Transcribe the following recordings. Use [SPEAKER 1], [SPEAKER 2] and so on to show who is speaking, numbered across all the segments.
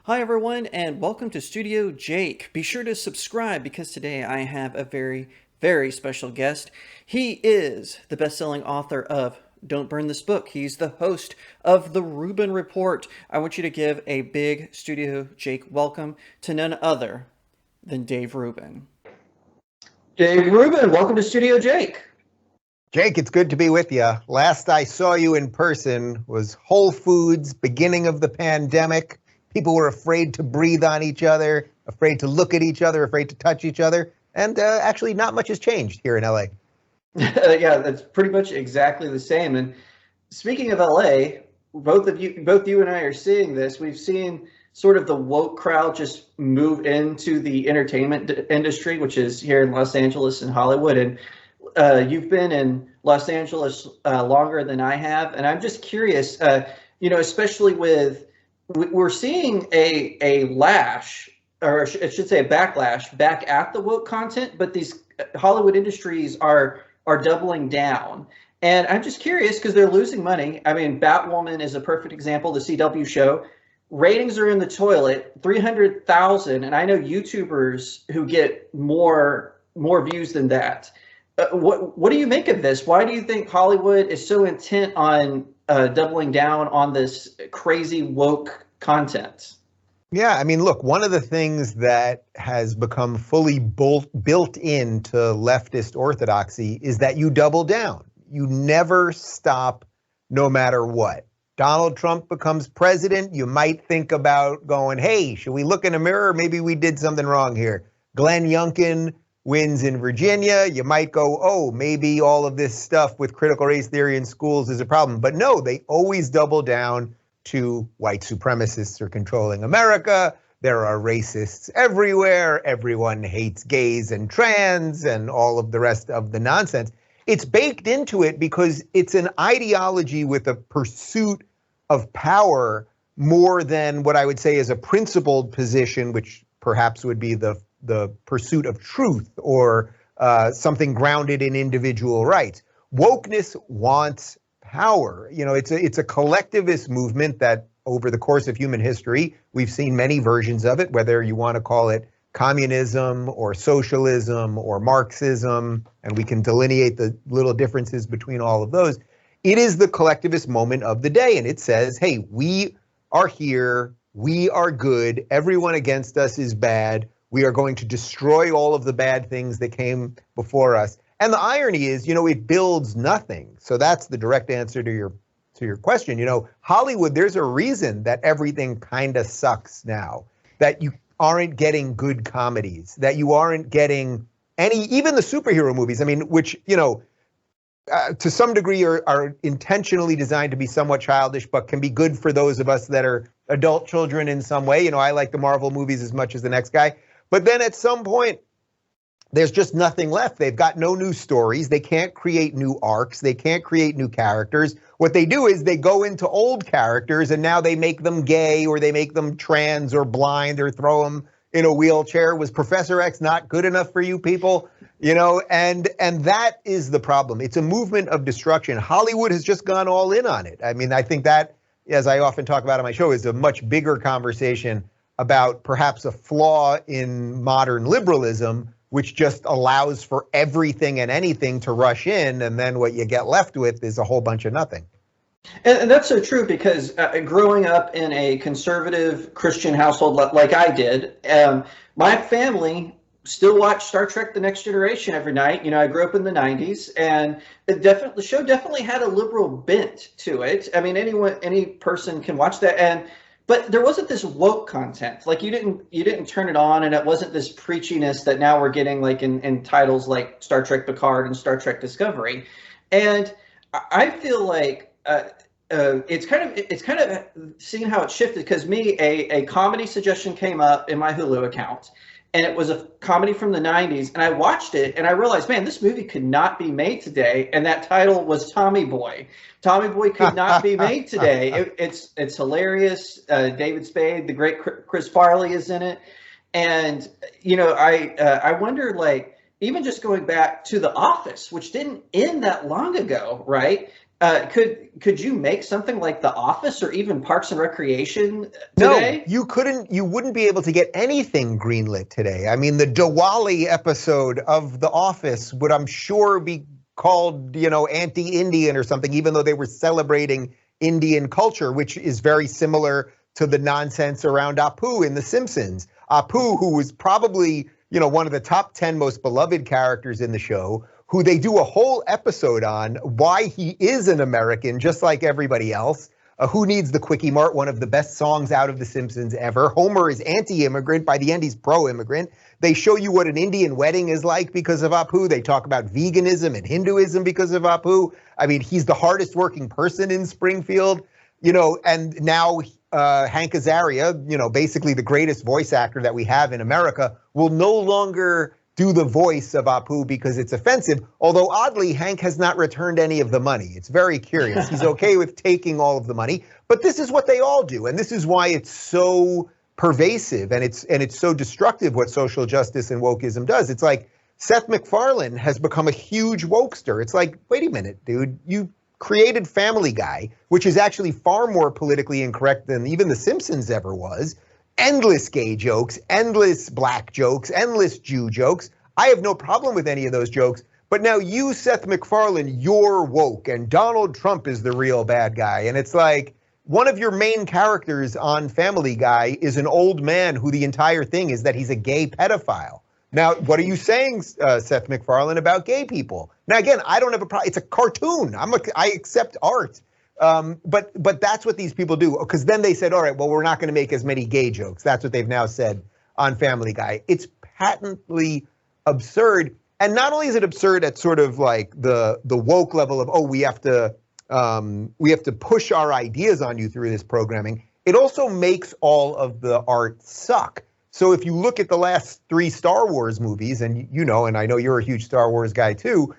[SPEAKER 1] Hi everyone and welcome to Studio Jake. Be sure to subscribe because today I have a very special guest. He is the best-selling author of Don't Burn This Book. He's the host of the Rubin Report. I want you to give a big Studio Jake welcome to none other than Dave Rubin.
[SPEAKER 2] Dave Rubin, welcome to Studio Jake.
[SPEAKER 3] Jake, it's good to be with you. Last I saw you in person was Whole Foods, beginning of the pandemic. People were afraid to breathe on each other, afraid to look at each other, afraid to touch each other. And actually, not much has changed here in LA.
[SPEAKER 2] Yeah, that's pretty much exactly the same. And speaking of LA, both you and I are seeing this. We've seen sort of the woke crowd just move into the entertainment industry, which is here in Los Angeles and Hollywood. And you've been in Los Angeles longer than I have. And I'm just curious, especially we're seeing a lash, or I should say a backlash back at the woke content, but these Hollywood industries are doubling down. And I'm just curious because they're losing money. I mean, Batwoman is a perfect example, the CW show. Ratings are in the toilet, 300,000, and I know YouTubers who get more views than that. What do you make of this? Why do you think Hollywood is so intent on doubling down on this crazy woke content?
[SPEAKER 3] Yeah, I mean, look, one of the things that has become fully built into leftist orthodoxy is that you double down. You never stop no matter what. Donald Trump becomes president, you might think about going, hey, should we look in a mirror? Maybe we did something wrong here. Glenn Youngkin wins in Virginia, you might go, oh, maybe all of this stuff with critical race theory in schools is a problem. But no, they always double down to white supremacists are controlling America. There are racists everywhere. Everyone hates gays and trans and all of the rest of the nonsense. It's baked into it because it's an ideology with a pursuit of power more than what I would say is a principled position, which perhaps would be the pursuit of truth or something grounded in individual rights. Wokeness wants power. You know, it's a collectivist movement that over the course of human history, we've seen many versions of it, whether you want to call it communism or socialism or Marxism, and we can delineate the little differences between all of those. It is the collectivist moment of the day, and it says, hey, we are here, we are good, everyone against us is bad, we are going to destroy all of the bad things that came before us. And the irony is, it builds nothing. So that's the direct answer to your question. Hollywood, there's a reason that everything kind of sucks now, that you aren't getting good comedies, that you aren't getting even the superhero movies, which, to some degree are intentionally designed to be somewhat childish, but can be good for those of us that are adult children in some way. I like the Marvel movies as much as the next guy. But then at some point, there's just nothing left. They've got no new stories. They can't create new arcs. They can't create new characters. What they do is they go into old characters and now they make them gay or they make them trans or blind or throw them in a wheelchair. Was Professor X not good enough for you people? And that is the problem. It's a movement of destruction. Hollywood has just gone all in on it. I think that, as I often talk about on my show, is a much bigger conversation about perhaps a flaw in modern liberalism, which just allows for everything and anything to rush in, and then what you get left with is a whole bunch of nothing.
[SPEAKER 2] And that's so true because growing up in a conservative Christian household like I did, my family still watched Star Trek: The Next Generation every night. I grew up in the 90s, and the show definitely had a liberal bent to it. Any person can watch that, but there wasn't this woke content. Like you didn't turn it on, and it wasn't this preachiness that now we're getting like in titles like Star Trek Picard and Star Trek Discovery. And I feel like it's kind of seeing how it shifted because a comedy suggestion came up in my Hulu account. And it was a comedy from the 90s, and I watched it, and I realized, man, this movie could not be made today, and that title was Tommy Boy. Tommy Boy could not be made today. It's hilarious. David Spade, the great Chris Farley is in it, and I wonder, like, even just going back to The Office, which didn't end that long ago, right? Could you make something like The Office or even Parks and Recreation
[SPEAKER 3] No,
[SPEAKER 2] today?
[SPEAKER 3] you couldn't. You wouldn't be able to get anything greenlit today. I mean, the Diwali episode of The Office would, I'm sure, be called, anti-Indian or something, even though they were celebrating Indian culture, which is very similar to the nonsense around Apu in The Simpsons. Apu, who was probably, one of the top 10 most beloved characters in the show, who they do a whole episode on why he is an American, just like everybody else. Who Needs the Quickie Mart, one of the best songs out of The Simpsons ever. Homer is anti-immigrant. By the end, he's pro-immigrant. They show you what an Indian wedding is like because of Apu. They talk about veganism and Hinduism because of Apu. I mean, he's the hardest working person in Springfield, and now Hank Azaria, basically the greatest voice actor that we have in America, will no longer do the voice of Apu because it's offensive. Although oddly, Hank has not returned any of the money. It's very curious. He's okay with taking all of the money, but this is what they all do. And this is why it's so pervasive and it's so destructive what social justice and wokeism does. It's like Seth MacFarlane has become a huge wokester. It's like, wait a minute, dude, you created Family Guy, which is actually far more politically incorrect than even The Simpsons ever was. Endless gay jokes, endless black jokes, endless Jew jokes. I have no problem with any of those jokes, but now you, Seth MacFarlane, you're woke, and Donald Trump is the real bad guy. And it's like, one of your main characters on Family Guy is an old man who the entire thing is that he's a gay pedophile. Now, what are you saying, Seth MacFarlane, about gay people? Now, again, I don't have a problem. It's a cartoon. I accept art. But that's what these people do, because then they said, all right, well, we're not going to make as many gay jokes. That's what they've now said on Family Guy. It's patently absurd. And not only is it absurd at sort of like the woke level of, oh, we have to push our ideas on you through this programming. It also makes all of the art suck. So if you look at the last 3 Star Wars movies, and and I know you're a huge Star Wars guy too,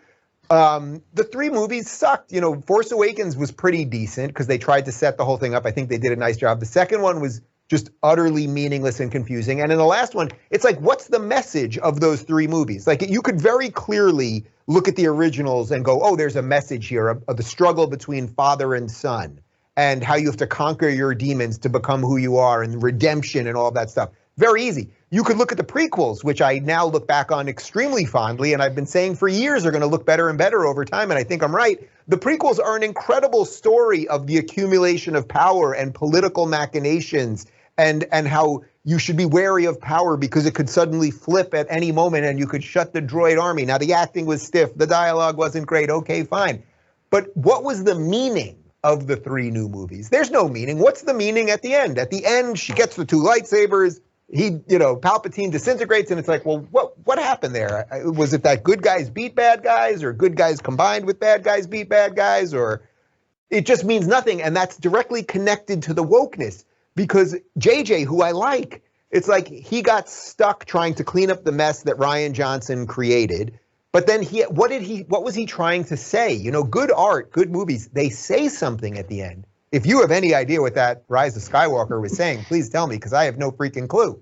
[SPEAKER 3] the 3 movies sucked. Force Awakens was pretty decent because they tried to set the whole thing up. I think they did a nice job. The second one was just utterly meaningless and confusing. And in the last one, it's like, what's the message of those 3 movies? Like, you could very clearly look at the originals and go, oh, there's a message here of the struggle between father and son and how you have to conquer your demons to become who you are and redemption and all that stuff. Very easy. You could look at the prequels, which I now look back on extremely fondly, and I've been saying for years are going to look better and better over time, and I think I'm right. The prequels are an incredible story of the accumulation of power and political machinations and how you should be wary of power because it could suddenly flip at any moment and you could shut the droid army. Now, the acting was stiff. The dialogue wasn't great. Okay, fine. But what was the meaning of the 3 new movies? There's no meaning. What's the meaning at the end? At the end, she gets the 2 lightsabers. Palpatine disintegrates, and it's like, well, what happened there? Was it that good guys beat bad guys, or good guys combined with bad guys beat bad guys, or it just means nothing? And that's directly connected to the wokeness, because JJ, who I like, it's like he got stuck trying to clean up the mess that Rian Johnson created. But then what was he trying to say? Good art, good movies, they say something at the end. If you have any idea what that Rise of Skywalker was saying, please tell me, because I have no freaking clue.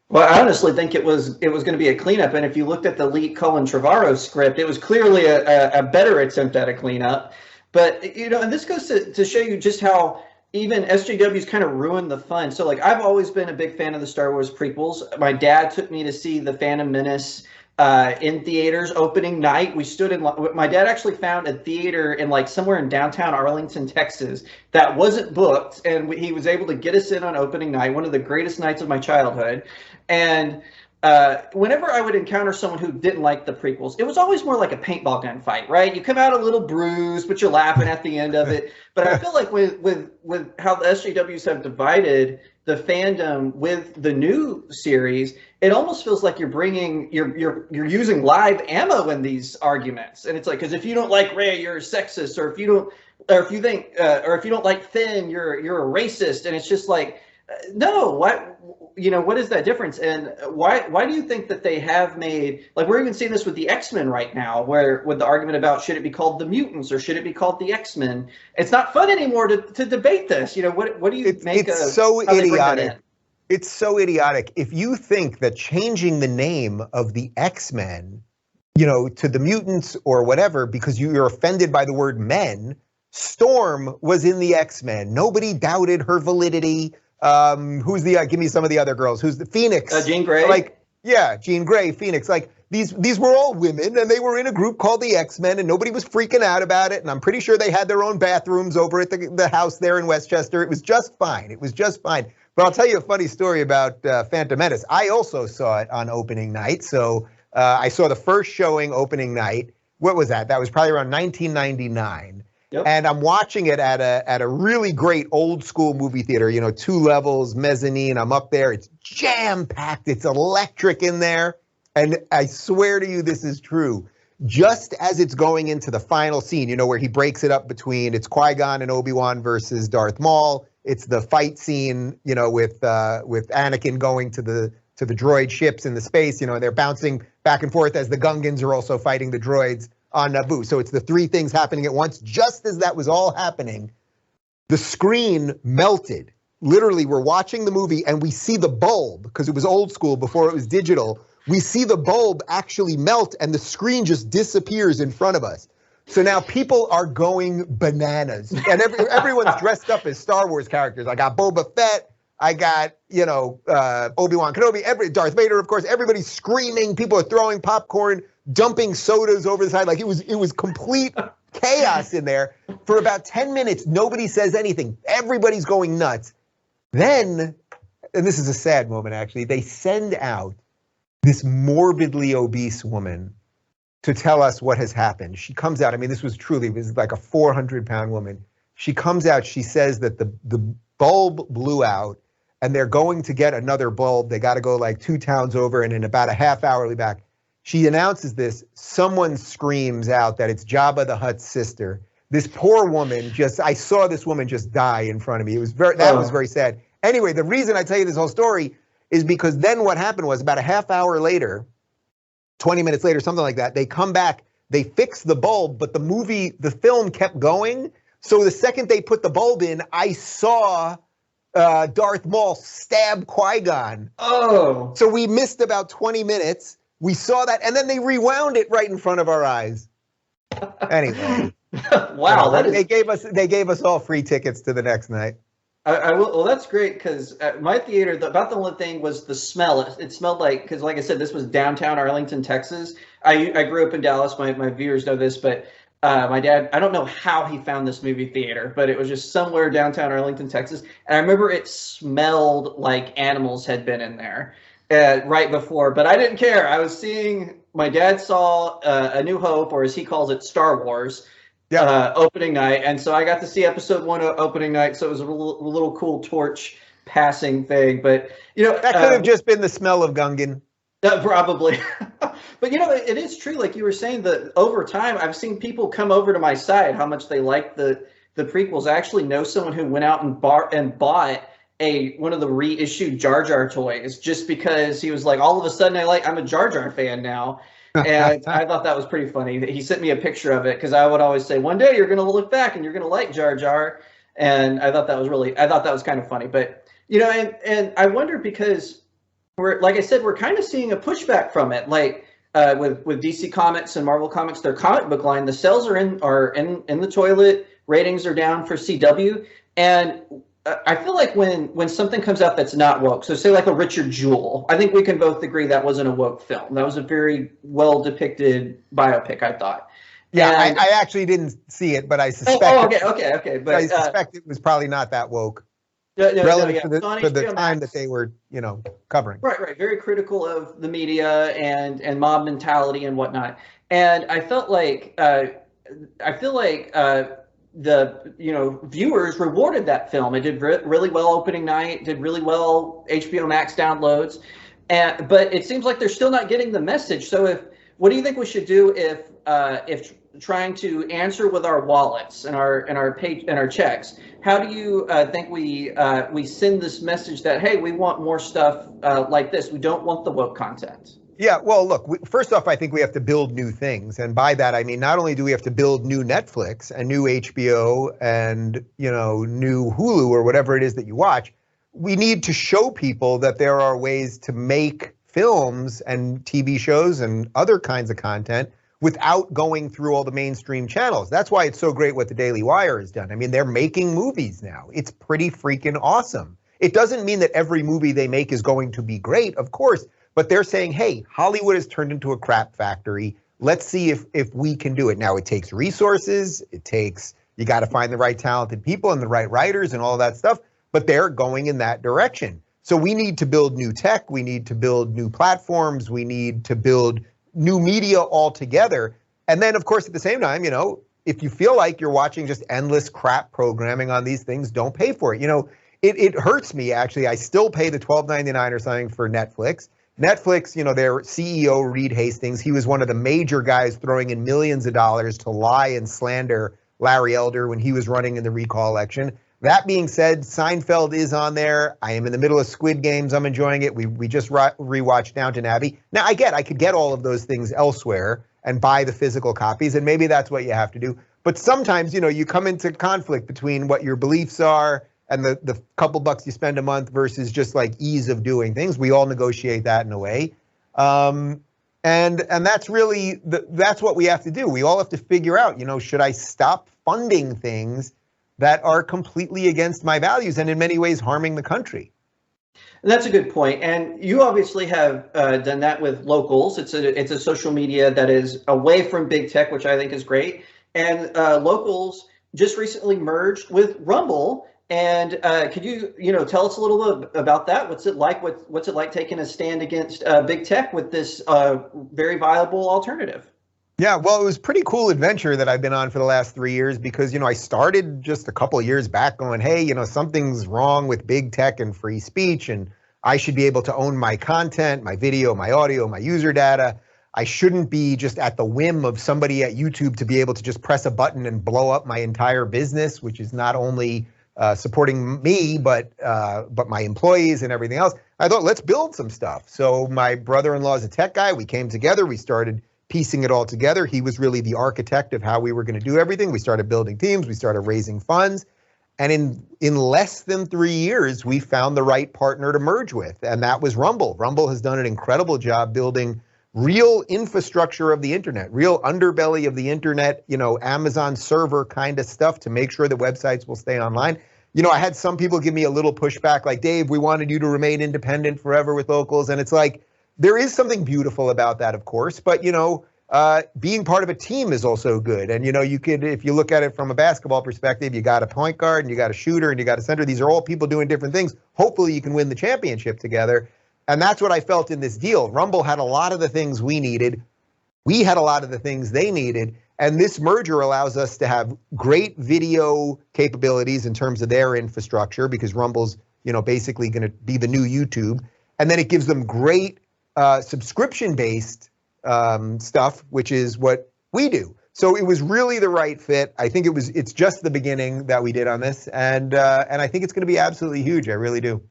[SPEAKER 2] Well, I honestly think it was going to be a cleanup, and if you looked at the leaked Colin Trevorrow script, it was clearly a better attempt at a cleanup. But and this goes to show you just how even SJW's kind of ruined the fun. So, like, I've always been a big fan of the Star Wars prequels. My dad took me to see The Phantom Menace in theaters opening night. We stood in, my dad actually found a theater in like somewhere in downtown Arlington, Texas that wasn't booked, and he was able to get us in on opening night, one of the greatest nights of my childhood. And whenever I would encounter someone who didn't like the prequels, it was always more like a paintball gun fight, right? You come out a little bruised, but you're laughing at the end of it. But I feel like with how the SJWs have divided the fandom with the new series, it almost feels like you're using live ammo in these arguments. And it's like, because if you don't like Rey, you're a sexist, or if you don't like Finn, you're a racist. And it's just like, no, what is that difference? And why do you think that they have made, like, we're even seeing this with the X-Men right now, where with the argument about should it be called the mutants or should it be called the X-Men? It's not fun anymore to debate this. What do you make of
[SPEAKER 3] it's so
[SPEAKER 2] how they bring that
[SPEAKER 3] idiotic.
[SPEAKER 2] in?
[SPEAKER 3] It's so idiotic. If you think that changing the name of the X-Men, to the mutants or whatever, because you're offended by the word men, Storm was in the X-Men. Nobody doubted her validity. Who's the, give me some of the other girls. Who's the Phoenix?
[SPEAKER 2] Jean Grey?
[SPEAKER 3] Like, yeah, Jean Grey, Phoenix. Like, these were all women, and they were in a group called the X-Men, and nobody was freaking out about it. And I'm pretty sure they had their own bathrooms over at the house there in Westchester. It was just fine. It was just fine. But I'll tell you a funny story about Phantom Menace. I also saw it on opening night. So I saw the first showing opening night. What was that? That was probably around 1999. Yep. And I'm watching it at a really great old school movie theater, 2 levels, mezzanine. I'm up there. It's jam-packed. It's electric in there. And I swear to you, this is true. Just as it's going into the final scene, where he breaks it up between, it's Qui-Gon and Obi-Wan versus Darth Maul. It's the fight scene, with Anakin going to the droid ships in the space, and they're bouncing back and forth as the Gungans are also fighting the droids on Naboo. So it's the 3 things happening at once. Just as that was all happening, the screen melted. Literally, we're watching the movie and we see the bulb, because it was old school before it was digital. We see the bulb actually melt and the screen just disappears in front of us. So now people are going bananas, and everyone's dressed up as Star Wars characters. I got Boba Fett. I got, Obi-Wan Kenobi, Darth Vader, of course. Everybody's screaming. People are throwing popcorn, dumping sodas over the side. Like, it was complete chaos in there. For about 10 minutes, nobody says anything. Everybody's going nuts. Then, and this is a sad moment, actually, they send out this morbidly obese woman to tell us what has happened. She comes out, this was like a 400-pound woman. She comes out, she says that the bulb blew out, and they're going to get another bulb. They got to go like 2 towns over, and in about a half hour, they'll be back. She announces this. Someone screams out that it's Jabba the Hutt's sister. This poor woman I saw this woman just die in front of me. That was very sad. Anyway, the reason I tell you this whole story is because then what happened was about a half hour later, 20 minutes later, something like that, they come back, they fix the bulb, but the film kept going. So the second they put the bulb in, I saw Darth Maul stab Qui-Gon.
[SPEAKER 2] Oh.
[SPEAKER 3] So we missed about 20 minutes. We saw that, and then they rewound it right in front of our eyes. Anyway.
[SPEAKER 2] Wow.
[SPEAKER 3] They gave us all free tickets to the next night.
[SPEAKER 2] I will. Well, that's great, because at my theater, about the only thing was the smell. It smelled like, because like I said, this was downtown Arlington, Texas. I grew up in Dallas. My viewers know this, but my dad, I don't know how he found this movie theater, but it was just somewhere downtown Arlington, Texas. And I remember it smelled like animals had been in there right before, but I didn't care. I was seeing, my dad saw A New Hope, or as he calls it, Star Wars. Yeah. Opening night, and so I got to see episode 1 opening night, so it was a little cool torch passing thing. But that
[SPEAKER 3] could have just been the smell of Gungan.
[SPEAKER 2] Probably. But it is true, like you were saying, that over time I've seen people come over to my side how much they like the prequels. I actually know someone who went out and bought one of the reissued Jar Jar toys just because he was like, all of a sudden I'm a Jar Jar fan now. And I thought that was pretty funny. He sent me a picture of it, because I would always say, one day you're going to look back and you're going to like Jar Jar. And I thought that was kind of funny. But, and I wonder, because like I said, we're kind of seeing a pushback from it. Like with DC Comics and Marvel Comics, their comic book line, the sales are in the toilet. Ratings are down for CW. And I feel like when something comes out that's not woke, so say like a Richard Jewell, I think we can both agree that wasn't a woke film. That was a very well depicted biopic, I thought.
[SPEAKER 3] Yeah, I actually didn't see it, but I suspect.
[SPEAKER 2] Okay. But
[SPEAKER 3] I suspect it was probably not that woke.
[SPEAKER 2] Relative
[SPEAKER 3] to the time that they were, covering.
[SPEAKER 2] Right. Very critical of the media and mob mentality and whatnot. And I felt like the viewers rewarded that film. It did really well opening night, did really well HBO Max downloads, but it seems like they're still not getting the message. So what do you think we should do if trying to answer with our wallets and our checks? How do you think we send this message that, hey, we want more stuff like this. We don't want the woke content.
[SPEAKER 3] Yeah, well, look, first off, I think we have to build new things. And by that, I mean, not only do we have to build new Netflix and new HBO and, new Hulu or whatever it is that you watch, we need to show people that there are ways to make films and TV shows and other kinds of content without going through all the mainstream channels. That's why it's so great what the Daily Wire has done. I mean, they're making movies now. It's pretty freaking awesome. It doesn't mean that every movie they make is going to be great, of course, but they're saying, hey, Hollywood has turned into a crap factory. Let's see if we can do it. Now, it takes resources. You got to find the right talented people and the right writers and all that stuff, but they're going in that direction. So we need to build new tech. We need to build new platforms. We need to build new media altogether. And then, of course, at the same time, if you feel like you're watching just endless crap programming on these things, don't pay for it. It hurts me, actually. I still pay the $12.99 or something for Netflix. Netflix, their CEO, Reed Hastings, he was one of the major guys throwing in millions of dollars to lie and slander Larry Elder when he was running in the recall election. That being said, Seinfeld is on there. I am in the middle of Squid Games. I'm enjoying it. We just rewatched Downton Abbey. Now, I could get all of those things elsewhere and buy the physical copies, and maybe that's what you have to do. But sometimes, you come into conflict between what your beliefs are and the couple bucks you spend a month versus just like ease of doing things. We all negotiate that in a way. And that's really, that's what we have to do. We all have to figure out, should I stop funding things that are completely against my values and in many ways harming the country?
[SPEAKER 2] And that's a good point. And you obviously have done that with Locals. It's a social media that is away from big tech, which I think is great. And Locals just recently merged with Rumble. And could you tell us a little bit about that? What's it like? What's it like taking a stand against big tech with this very viable alternative?
[SPEAKER 3] Yeah, well, it was a pretty cool adventure that I've been on for the last 3 years because, I started just a couple of years back going, hey, something's wrong with big tech and free speech, and I should be able to own my content, my video, my audio, my user data. I shouldn't be just at the whim of somebody at YouTube to be able to just press a button and blow up my entire business, which is not only supporting me, but my employees and everything else. I thought, let's build some stuff. So my brother-in-law is a tech guy. We came together. We started piecing it all together. He was really the architect of how we were going to do everything. We started building teams. We started raising funds. And in less than 3 years, we found the right partner to merge with, and that was Rumble. Rumble has done an incredible job building real infrastructure of the internet, real underbelly of the internet, Amazon server kind of stuff to make sure that websites will stay online. I had some people give me a little pushback like, Dave, we wanted you to remain independent forever with Locals. And it's like, there is something beautiful about that, of course, but being part of a team is also good. And you could, if you look at it from a basketball perspective, you got a point guard and you got a shooter and you got a center. These are all people doing different things. Hopefully you can win the championship together. And that's what I felt in this deal. Rumble had a lot of the things we needed. We had a lot of the things they needed. And this merger allows us to have great video capabilities in terms of their infrastructure because Rumble's, basically going to be the new YouTube. And then it gives them great subscription-based stuff, which is what we do. So it was really the right fit. I think it's just the beginning that we did on this. And I think it's going to be absolutely huge. I really do.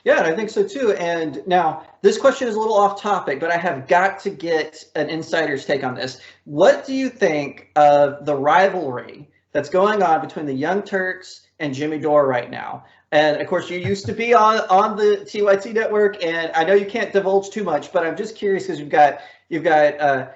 [SPEAKER 2] Yeah, I think so too. And now this question is a little off topic, but I have got to get an insider's take on this. What do you think of the rivalry that's going on between the Young Turks and Jimmy Dore right now? And of course, you used to be on the TYT network, and I know you can't divulge too much, but I'm just curious because you've got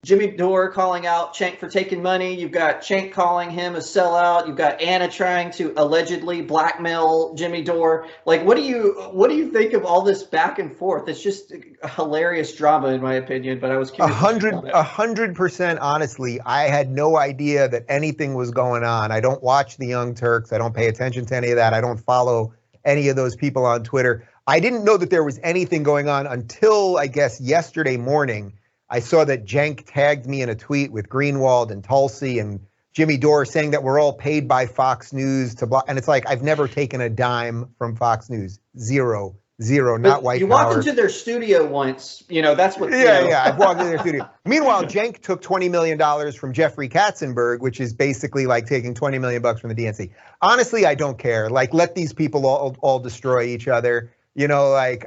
[SPEAKER 2] Jimmy Dore calling out Cenk for taking money. You've got Cenk calling him a sellout. You've got Anna trying to allegedly blackmail Jimmy Dore. Like, what do you think of all this back and forth? It's just a hilarious drama, in my opinion. But I was curious.
[SPEAKER 3] 100%. Honestly, I had no idea that anything was going on. I don't watch the Young Turks. I don't pay attention to any of that. I don't follow any of those people on Twitter. I didn't know that there was anything going on until, I guess, yesterday morning. I saw that Cenk tagged me in a tweet with Greenwald and Tulsi and Jimmy Dore saying that we're all paid by Fox News to block. And it's like, I've never taken a dime from Fox News. Zero, not white power.
[SPEAKER 2] You walked into their studio once, that's what.
[SPEAKER 3] Yeah, I've walked into their studio. Meanwhile, Cenk took $20 million from Jeffrey Katzenberg, which is basically like taking $20 million from the DNC. Honestly, I don't care. Like, let these people all destroy each other. I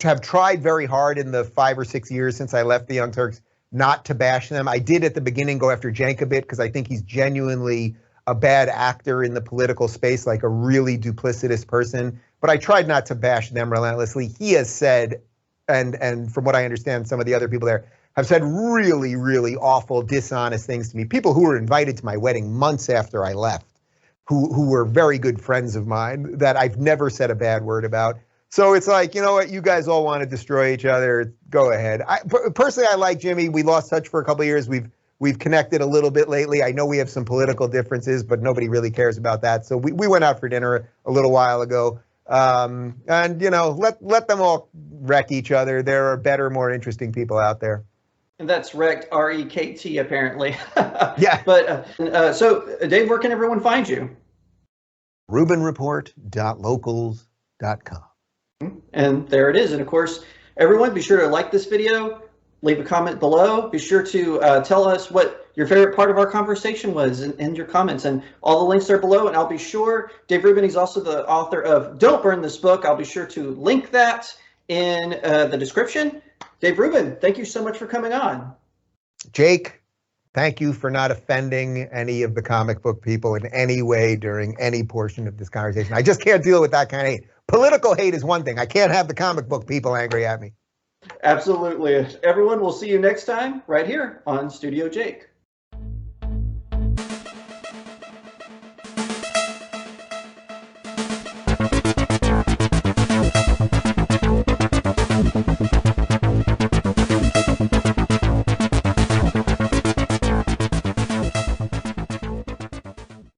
[SPEAKER 3] have tried very hard in the 5 or 6 years since I left the Young Turks not to bash them. I did at the beginning go after Cenk a bit because I think he's genuinely a bad actor in the political space, like a really duplicitous person. But I tried not to bash them relentlessly. He has said, and from what I understand, some of the other people there, have said really, really awful, dishonest things to me. People who were invited to my wedding months after I left, who were very good friends of mine that I've never said a bad word about. So it's like, you know what, you guys all want to destroy each other. Go ahead. Personally, I like Jimmy. We lost touch for a couple of years. We've connected a little bit lately. I know we have some political differences, but nobody really cares about that. So we went out for dinner a little while ago. And, you know, let them all wreck each other. There are better, more interesting people out there.
[SPEAKER 2] And that's wrecked, R-E-K-T, apparently.
[SPEAKER 3] Yeah.
[SPEAKER 2] But so, Dave, where can everyone find you?
[SPEAKER 3] RubinReport.locals.com.
[SPEAKER 2] And there it is. And of course, everyone, be sure to like this video, leave a comment below. Be sure to tell us what your favorite part of our conversation was in your comments. And all the links are below. And I'll be sure, Dave Rubin, he's also the author of Don't Burn This Book. I'll be sure to link that in the description. Dave Rubin, thank you so much for coming on.
[SPEAKER 3] Jake, thank you for not offending any of the comic book people in any way during any portion of this conversation. I just can't deal with that kind of hate. Political hate is one thing. I can't have the comic book people angry at me.
[SPEAKER 2] Absolutely. Everyone, we'll see you next time right here on Studio Jake.